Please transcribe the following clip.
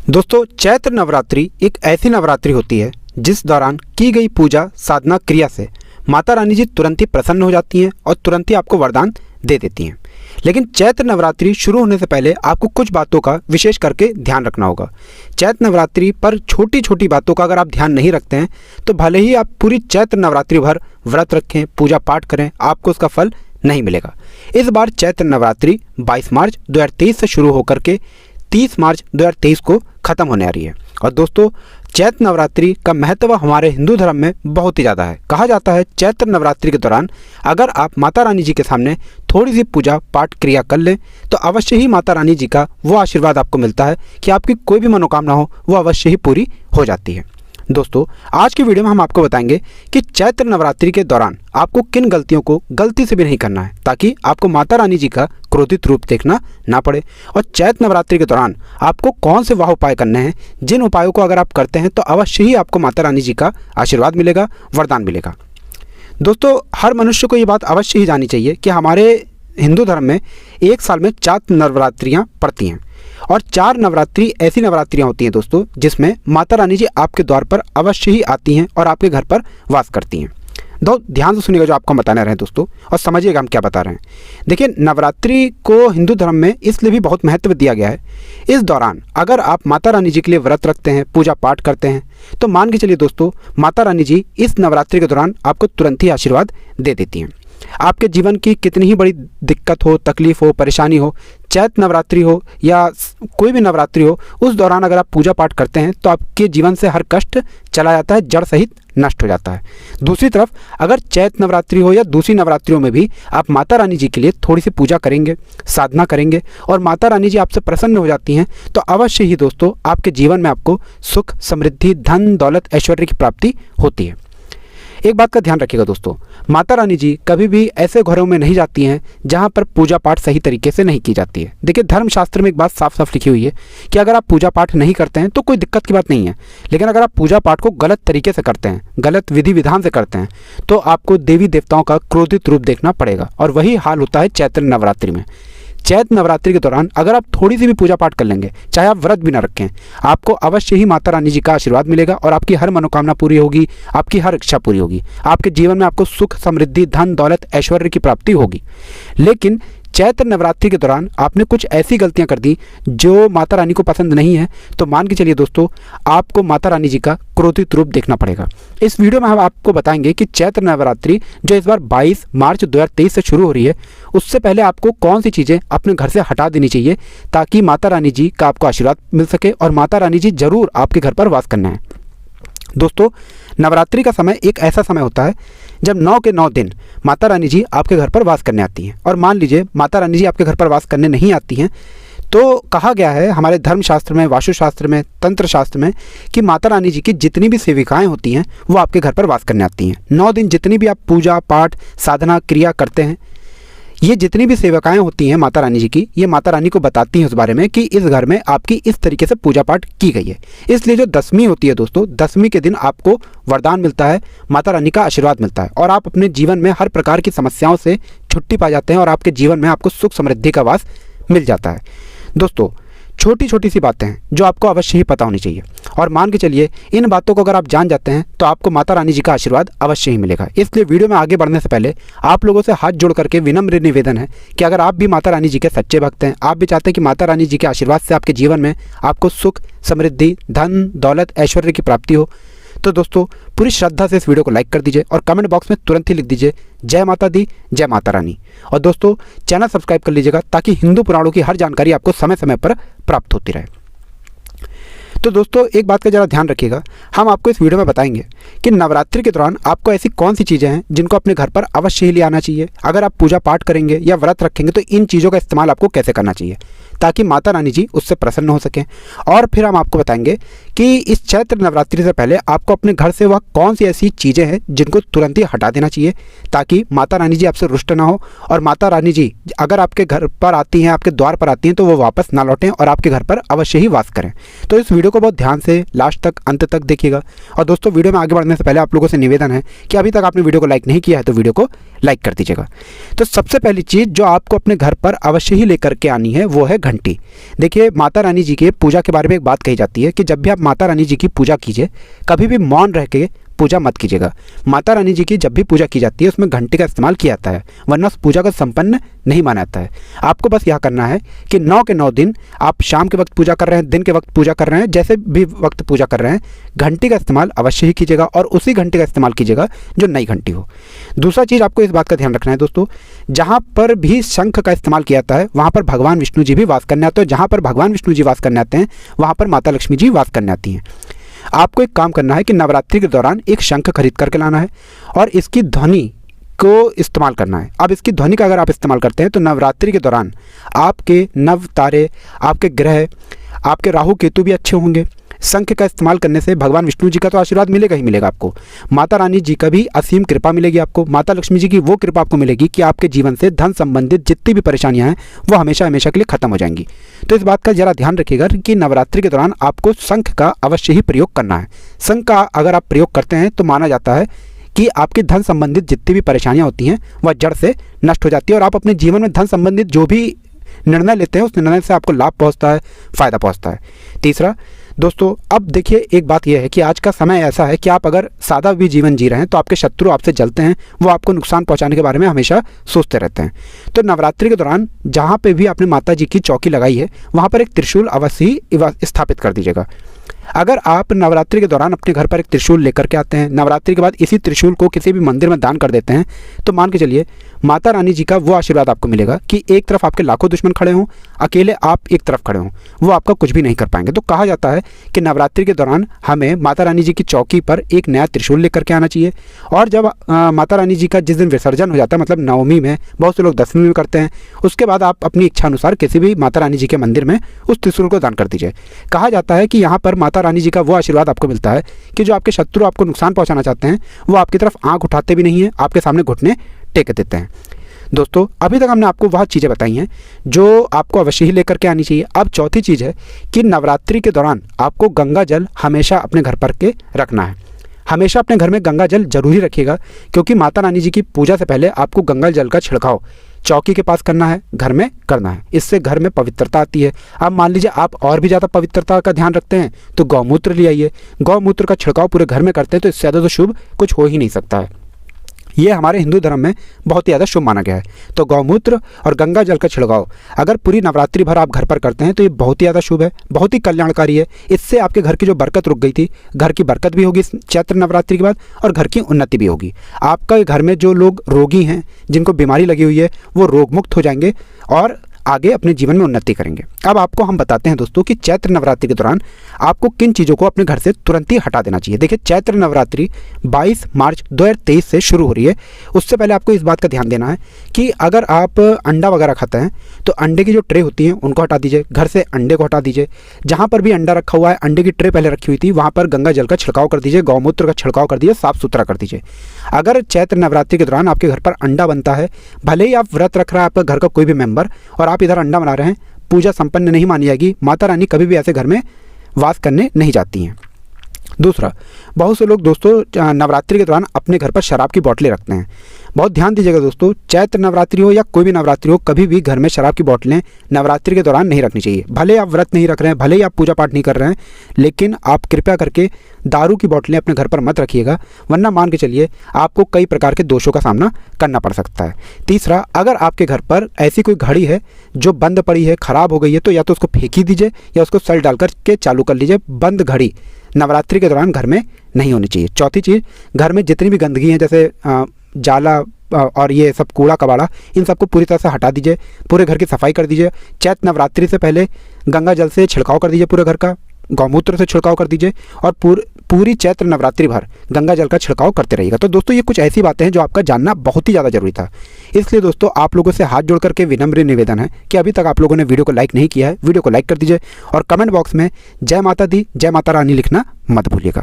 दोस्तों, चैत्र नवरात्रि एक ऐसी नवरात्रि होती है जिस दौरान की गई पूजा साधना क्रिया से माता रानी जी तुरंत ही प्रसन्न हो जाती हैं और तुरंत ही आपको वरदान दे देती हैं। लेकिन चैत्र नवरात्रि शुरू होने से पहले आपको कुछ बातों का विशेष करके ध्यान रखना होगा। चैत्र नवरात्रि पर छोटी छोटी बातों का अगर आप ध्यान नहीं रखते हैं तो भले ही आप पूरी चैत्र नवरात्रि भर व्रत रखें, पूजा पाठ करें, आपको उसका फल नहीं मिलेगा। इस बार चैत्र नवरात्रि 22 मार्च 2023 से शुरू होकर के 30 मार्च 2023 को ख़त्म होने आ रही है। और दोस्तों, चैत्र नवरात्रि का महत्व हमारे हिंदू धर्म में बहुत ही ज़्यादा है। कहा जाता है चैत्र नवरात्रि के दौरान अगर आप माता रानी जी के सामने थोड़ी सी पूजा पाठ क्रिया कर लें तो अवश्य ही माता रानी जी का वो आशीर्वाद आपको मिलता है कि आपकी कोई भी मनोकामना हो वो अवश्य ही पूरी हो जाती है। दोस्तों, आज की वीडियो में हम आपको बताएंगे कि चैत्र नवरात्रि के दौरान आपको किन गलतियों को गलती से भी नहीं करना है ताकि आपको माता रानी जी का क्रोधित रूप देखना ना पड़े। और चैत्र नवरात्रि के दौरान आपको कौन से वाह उपाय करने हैं, जिन उपायों को अगर आप करते हैं तो अवश्य ही आपको माता रानी जी का आशीर्वाद मिलेगा, वरदान मिलेगा। दोस्तों, हर मनुष्य को ये बात अवश्य ही जाननी चाहिए कि हमारे हिंदू धर्म में एक साल में 4 नवरात्रियाँ पड़ती हैं और 4 नवरात्रि ऐसी नवरात्रियाँ होती हैं दोस्तों जिसमें माता रानी जी आपके द्वार पर अवश्य ही आती हैं और आपके घर पर वास करती हैं। ध्यान से सुनिएगा जो आपको बताने रहे हैं दोस्तों, और समझिएगा हम क्या बता रहे हैं। देखिए, नवरात्रि को हिंदू धर्म में इसलिए भी बहुत महत्व दिया गया है। इस दौरान अगर आप माता रानी जी के लिए व्रत रखते हैं, पूजा पाठ करते हैं तो मान के चलिए दोस्तों, माता रानी जी इस नवरात्रि के दौरान आपको तुरंत ही आशीर्वाद दे देती हैं। आपके जीवन की कितनी ही बड़ी दिक्कत हो, तकलीफ हो, परेशानी हो, चैत्र नवरात्रि हो या कोई भी नवरात्रि हो, उस दौरान अगर आप पूजा पाठ करते हैं तो आपके जीवन से हर कष्ट चला जाता है, जड़ सहित नष्ट हो जाता है। दूसरी तरफ अगर चैत्र नवरात्रि हो या दूसरी नवरात्रियों में भी आप माता रानी जी के लिए थोड़ी सी पूजा करेंगे, साधना करेंगे और माता रानी जी आपसे प्रसन्न हो जाती हैं तो अवश्य ही दोस्तों आपके जीवन में आपको सुख, समृद्धि, धन, दौलत, ऐश्वर्य की प्राप्ति होती है। एक बात का ध्यान रखिएगा दोस्तों, माता रानी जी कभी भी ऐसे घरों में नहीं जाती हैं जहां पर पूजा पाठ सही तरीके से नहीं की जाती है। देखिए, धर्मशास्त्र में एक बात साफ साफ लिखी हुई है कि अगर आप पूजा पाठ नहीं करते हैं तो कोई दिक्कत की बात नहीं है, लेकिन अगर आप पूजा पाठ को गलत तरीके से करते हैं, गलत विधि विधान से करते हैं तो आपको देवी देवताओं का क्रोधित रूप देखना पड़ेगा। और वही हाल होता है चैत्र नवरात्रि में। चैत्र नवरात्रि के दौरान अगर आप थोड़ी सी भी पूजा पाठ कर लेंगे, चाहे आप व्रत भी ना रखें, आपको अवश्य ही माता रानी जी का आशीर्वाद मिलेगा और आपकी हर मनोकामना पूरी होगी, आपकी हर इच्छा पूरी होगी, आपके जीवन में आपको सुख, समृद्धि, धन, दौलत, ऐश्वर्य की प्राप्ति होगी। लेकिन चैत्र नवरात्रि के दौरान आपने कुछ ऐसी गलतियां कर दी जो माता रानी को पसंद नहीं है तो मान के चलिए दोस्तों, आपको माता रानी जी का क्रोधित रूप देखना पड़ेगा। इस वीडियो में हम आपको बताएंगे कि चैत्र नवरात्रि जो इस बार 22 मार्च 2023 से शुरू हो रही है, उससे पहले आपको कौन सी चीज़ें अपने घर से हटा देनी चाहिए ताकि माता रानी जी का आपको आशीर्वाद मिल सके और माता रानी जी जरूर आपके घर पर वास करना है। दोस्तों, नवरात्रि का समय एक ऐसा समय होता है जब 9 के 9 दिन माता रानी जी आपके घर पर वास करने आती हैं। और मान लीजिए माता रानी जी आपके घर पर वास करने नहीं आती हैं तो कहा गया है हमारे धर्मशास्त्र में, वास्तुशास्त्र में, तंत्र शास्त्र में कि माता रानी जी की जितनी भी सेविकाएं होती हैं वो आपके घर पर वास करने आती हैं। 9 दिन जितनी भी आप पूजा पाठ साधना क्रिया करते हैं, ये जितनी भी सेवकाएं होती हैं माता रानी जी की, ये माता रानी को बताती हैं उस बारे में कि इस घर में आपकी इस तरीके से पूजा पाठ की गई है। इसलिए जो दशमी होती है दोस्तों, दशमी के दिन आपको वरदान मिलता है, माता रानी का आशीर्वाद मिलता है और आप अपने जीवन में हर प्रकार की समस्याओं से छुट्टी पा जाते हैं और आपके जीवन में आपको सुख समृद्धि का वास मिल जाता है। दोस्तों, छोटी छोटी सी बातें हैं जो आपको अवश्य ही पता होनी चाहिए और मान के चलिए इन बातों को अगर आप जान जाते हैं तो आपको माता रानी जी का आशीर्वाद अवश्य ही मिलेगा। इसलिए वीडियो में आगे बढ़ने से पहले आप लोगों से हाथ जोड़ करके विनम्र निवेदन है कि अगर आप भी माता रानी जी के सच्चे भक्त हैं, आप भी चाहते हैं कि माता रानी जी के आशीर्वाद से आपके जीवन में आपको सुख, समृद्धि, धन, दौलत, ऐश्वर्य की प्राप्ति हो, तो दोस्तों पूरी श्रद्धा से इस वीडियो को लाइक कर दीजिए और कमेंट बॉक्स में तुरंत ही लिख दीजिए जय माता दी, जय माता रानी। और दोस्तों, चैनल सब्सक्राइब कर लीजिएगा ताकि हिंदू पुराणों की हर जानकारी आपको समय समय पर प्राप्त होती रहे। तो दोस्तों, एक बात का ज़रा ध्यान रखिएगा, हम आपको इस वीडियो में बताएंगे कि नवरात्रि के दौरान आपको ऐसी कौन सी चीज़ें हैं जिनको अपने घर पर अवश्य ही ले आना चाहिए। अगर आप पूजा पाठ करेंगे या व्रत रखेंगे तो इन चीज़ों का इस्तेमाल आपको कैसे करना चाहिए ताकि माता रानी जी उससे प्रसन्न हो सकें। और फिर हम आपको बताएंगे कि इस चैत्र नवरात्रि से पहले आपको अपने घर से वह कौन सी ऐसी चीज़ें हैं जिनको तुरंत ही हटा देना चाहिए ताकि माता रानी जी आपसे रुष्ट ना हो और माता रानी जी अगर आपके घर पर आती हैं, आपके द्वार पर आती हैं तो वो वापस ना लौटें और आपके घर पर अवश्य ही वास करें। तो इस वीडियो को बहुत ध्यान से लास्ट तक, अंत तक देखिएगा। और दोस्तों, वीडियो में आगे बढ़ने से पहले आप लोगों से निवेदन है कि अभी तक आपने वीडियो को लाइक नहीं किया है तो वीडियो को लाइक कर दीजिएगा। तो सबसे पहली चीज़ जो आपको अपने घर पर अवश्य ही लेकर के आनी है वो है घंटी। देखिए, माता रानी जी के पूजा के बारे में एक बात कही जाती है कि जब भी आप माता रानी जी की पूजा कीजिए, कभी भी मौन रह के पूजा मत कीजिएगा। माता रानी जी की जब भी पूजा की जाती है उसमें घंटी का इस्तेमाल किया जाता है, वरना उस पूजा को संपन्न नहीं माना जाता है। आपको बस यह करना है कि 9 के 9 दिन आप शाम के वक्त पूजा कर रहे हैं, दिन के वक्त पूजा कर रहे हैं, जैसे भी वक्त पूजा कर रहे हैं, घंटी का इस्तेमाल अवश्य ही कीजिएगा और उसी घंटी का इस्तेमाल कीजिएगा जो नई घंटी हो। दूसरा चीज़ आपको इस बात का ध्यान रखना है दोस्तों, जहाँ पर भी शंख का इस्तेमाल किया जाता है वहाँ पर भगवान विष्णु जी भी वास करने आते हैं। जहाँ पर भगवान विष्णु जी वास करने आते हैं वहाँ पर माता लक्ष्मी जी वास करने आती हैं। आपको एक काम करना है कि नवरात्रि के दौरान एक शंख खरीद करके लाना है और इसकी ध्वनि को इस्तेमाल करना है। अब इसकी ध्वनि का अगर आप इस्तेमाल करते हैं तो नवरात्रि के दौरान आपके नव तारे, आपके ग्रह, आपके राहु केतु भी अच्छे होंगे। शंख का इस्तेमाल करने से भगवान विष्णु जी का तो आशीर्वाद मिलेगा ही मिलेगा आपको, माता रानी जी का भी असीम कृपा मिलेगी आपको। माता लक्ष्मी जी की वो कृपा आपको मिलेगी कि आपके जीवन से धन संबंधित जितनी भी परेशानियां हैं वो हमेशा हमेशा के लिए खत्म हो जाएंगी। तो इस बात का जरा ध्यान रखिएगा कि नवरात्रि के दौरान आपको शंख का अवश्य ही प्रयोग करना है। शंख का अगर आप प्रयोग करते हैं तो माना जाता है कि आपकी धन संबंधित जितनी भी परेशानियां होती हैं वह जड़ से नष्ट हो जाती है और आप अपने जीवन में धन संबंधित जो भी निर्णय लेते हैं उस निर्णय से आपको लाभ पहुंचता है, फायदा पहुंचता है। तीसरा दोस्तों, अब देखिए एक बात यह है कि आज का समय ऐसा है कि आप अगर सादा भी जीवन जी रहे हैं तो आपके शत्रु आपसे जलते हैं, वो आपको नुकसान पहुंचाने के बारे में हमेशा सोचते रहते हैं। तो नवरात्रि के दौरान जहाँ पे भी आपने माता जी की चौकी लगाई है वहाँ पर एक त्रिशूल अवश्य ही स्थापित कर दीजिएगा। अगर आप नवरात्रि के दौरान अपने घर पर एक त्रिशूल लेकर के आते हैं, नवरात्रि के बाद इसी त्रिशूल को किसी भी मंदिर में दान कर देते हैं, तो मान के चलिए माता रानी जी का वो आशीर्वाद आपको मिलेगा कि एक तरफ आपके लाखों दुश्मन खड़े हों, अकेले आप एक तरफ खड़े हों, वो आपका कुछ भी नहीं कर पाएंगे। तो कहा जाता है कि नवरात्रि के दौरान हमें माता रानी जी की चौकी पर एक नया त्रिशूल लेकर के आना चाहिए। और जब माता रानी जी का जिस दिन विसर्जन हो जाता है, मतलब नवमी में, बहुत से लोग दसवीं में करते हैं, उसके बाद आप अपनी इच्छा अनुसार किसी भी माता रानी जी के मंदिर में उस त्रिशूल को दान कर दीजिए। कहा जाता है कि यहाँ पर माता रानी जी का वो आशीर्वाद आपको मिलता है कि जो आपके शत्रु आपको नुकसान पहुंचाना चाहते हैं वो आपकी तरफ आंख उठाते भी नहीं है, आपके सामने घुटने टेक देते हैं। दोस्तों, अभी तक हमने आपको वह चीज़ें बताई हैं जो आपको अवश्य ही लेकर के आनी चाहिए। अब चौथी चीज़ है कि नवरात्रि के दौरान आपको गंगा जल हमेशा अपने घर पर के रखना है। हमेशा अपने घर में गंगा जल जरूरी रखिएगा, क्योंकि माता रानी जी की पूजा से पहले आपको गंगा जल का छिड़काव चौकी के पास करना है, घर में करना है। इससे घर में पवित्रता आती है। अब मान लीजिए आप और भी ज़्यादा पवित्रता का ध्यान रखते हैं तो गौमूत्र ले आइए, गौमूत्र का छिड़काव पूरे घर में करते हैं तो इससे ज़्यादा तो शुभ कुछ हो ही नहीं सकता है। ये हमारे हिंदू धर्म में बहुत ही ज़्यादा शुभ माना गया है। तो गौमूत्र और गंगा जल का छिड़काव अगर पूरी नवरात्रि भर आप घर पर करते हैं तो ये बहुत ही ज़्यादा शुभ है, बहुत ही कल्याणकारी है। इससे आपके घर की जो बरकत रुक गई थी, घर की बरकत भी होगी चैत्र नवरात्रि के बाद और घर की उन्नति भी होगी। आपका घर में जो लोग रोगी हैं, जिनको बीमारी लगी हुई है, वो रोग मुक्त हो जाएंगे और आगे अपने जीवन में उन्नति करेंगे। अब आपको हम बताते हैं दोस्तों कि चैत्र नवरात्रि के दौरान आपको किन चीज़ों को अपने घर से तुरंत ही हटा देना चाहिए। देखिए, चैत्र नवरात्रि 22 मार्च 2023 से शुरू हो रही है। उससे पहले आपको इस बात का ध्यान देना है कि अगर आप अंडा वगैरह खाते हैं तो अंडे की जो ट्रे होती हैं उनको हटा दीजिए, घर से अंडे को हटा दीजिए। जहाँ पर भी अंडा रखा हुआ है, अंडे की ट्रे पहले रखी हुई थी, वहाँ पर गंगा जल का छिड़काव कर दीजिए, गौमूत्र का छिड़काव कर दीजिए, साफ सुथरा कर दीजिए। अगर चैत्र नवरात्रि के दौरान आपके घर पर अंडा बनता है, भले ही आप व्रत रख रहा है आपका घर का कोई भी मेंबर और आप इधर अंडा बना रहे हैं, पूजा संपन्न नहीं मानी जाएगी। माता रानी कभी भी ऐसे घर में वास करने नहीं जाती हैं। दूसरा, बहुत से लोग दोस्तों नवरात्रि के दौरान अपने घर पर शराब की बोतलें रखते हैं। बहुत ध्यान दीजिएगा दोस्तों, चैत्र नवरात्रि हो या कोई भी नवरात्रि हो, कभी भी घर में शराब की बोतलें नवरात्रि के दौरान नहीं रखनी चाहिए। भले आप व्रत नहीं रख रहे हैं, भले ही आप पूजा पाठ नहीं कर रहे हैं, लेकिन आप कृपया करके दारू की बोतलें अपने घर पर मत रखिएगा, वरना मान के चलिए आपको कई प्रकार के दोषों का सामना करना पड़ सकता है। तीसरा, अगर आपके घर पर ऐसी कोई घड़ी है जो बंद पड़ी है, ख़राब हो गई है, तो या तो उसको फेंक ही दीजिए या उसको सेल डालकर के चालू कर लीजिए। बंद घड़ी नवरात्रि के दौरान घर में नहीं होनी चाहिए। चौथी चीज़, घर में जितनी भी गंदगी है जैसे जाला और ये सब कूड़ा कबाड़ा, इन सबको पूरी तरह से हटा दीजिए, पूरे घर की सफाई कर दीजिए। चैत्र नवरात्रि से पहले गंगा जल से छिड़काव कर दीजिए पूरे घर का, गौमूत्र से छिड़काव कर दीजिए और पूरी चैत्र नवरात्रि भर गंगा जल का छिड़काव करते रहिएगा। तो दोस्तों, ये कुछ ऐसी बातें हैं जो आपका जानना बहुत ही ज़्यादा जरूरी था। इसलिए दोस्तों, आप लोगों से हाथ जोड़ करके विनम्र निवेदन है कि अभी तक आप लोगों ने वीडियो को लाइक नहीं किया है, वीडियो को लाइक कर दीजिए और कमेंट बॉक्स में जय माता दी, जय माता रानी लिखना मत भूलिएगा।